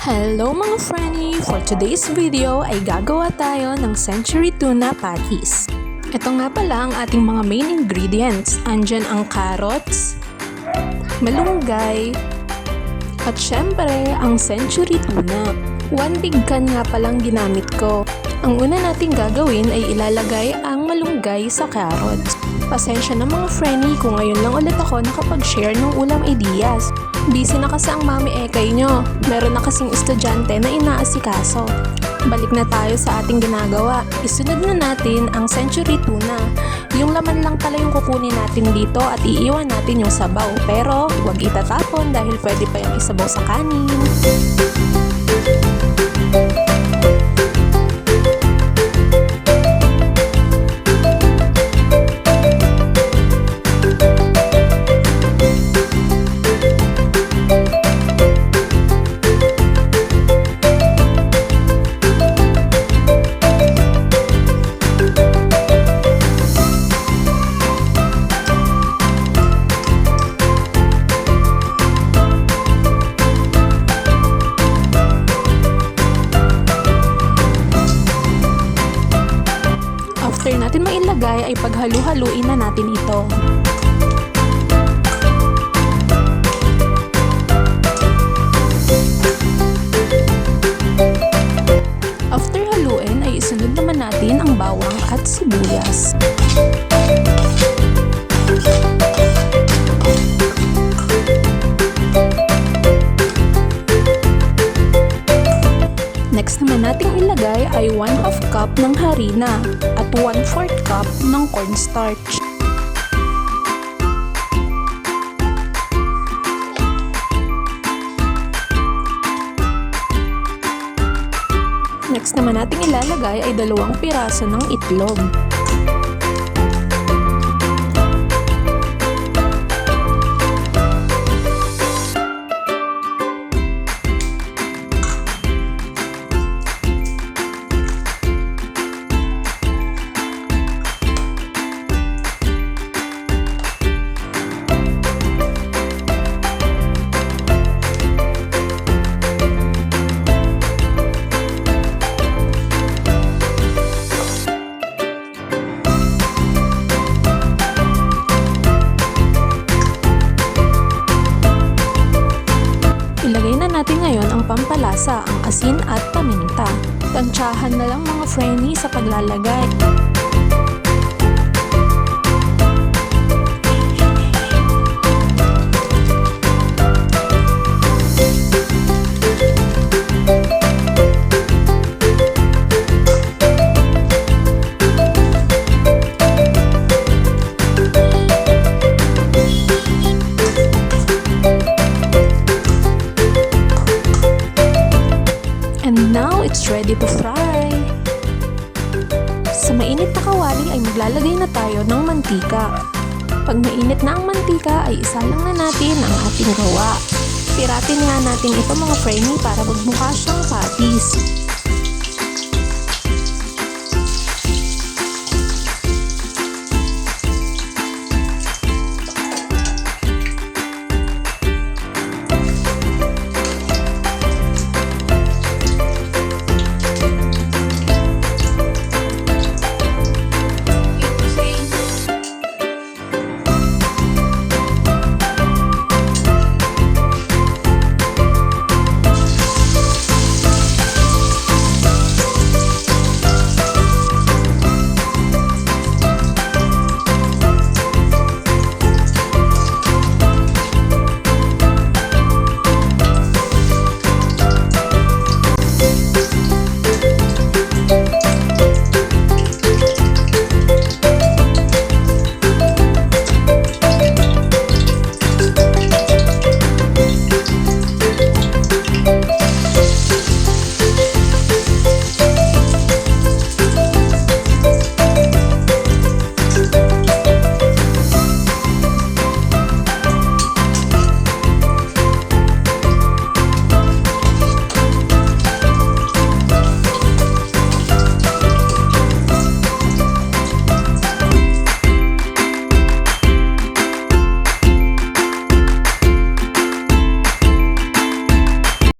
Hello mga Franny! For today's video ay gagawa tayo ng century tuna patties. Ito nga pala ang ating mga main ingredients. Andyan ang carrots, malunggay, at syempre ang century tuna. 1 big can nga palang ginamit ko. Ang una nating gagawin ay ilalagay ang malunggay sa carrots. Pasensya na mga Franny kung ngayon lang ulit ako nakapag-share ng ulam ideas. Busy na kasi ang mami ekay nyo. Meron na kasing estudyante na inaasikaso. Balik na tayo sa ating ginagawa. Isunod na natin ang century tuna. Yung laman lang pala yung kukunin natin dito at iiwan natin yung sabaw. Pero huwag itatapon dahil pwede pa yung isabaw sa kanin. After natin mailagay ay paghalu-haluin na natin ito. After haluin ay isunod naman natin ang bawang at sibuyas. Next naman nating ilagay ay 1/2 cup ng harina at 1/4 cup ng cornstarch. Next naman nating ilalagay ay 2 piraso ng itlog. Ilagay na natin ngayon ang pampalasa, ang asin at paminta. Tansyahan na lang mga Franny sa paglalagay. And now, it's ready to fry! Sa mainit na kawali ay maglalagay na tayo ng mantika. Pag mainit na ang mantika ay isalang na natin ang ating gawa. Piratin nga natin ito mga Franny para magmukha siyang patties.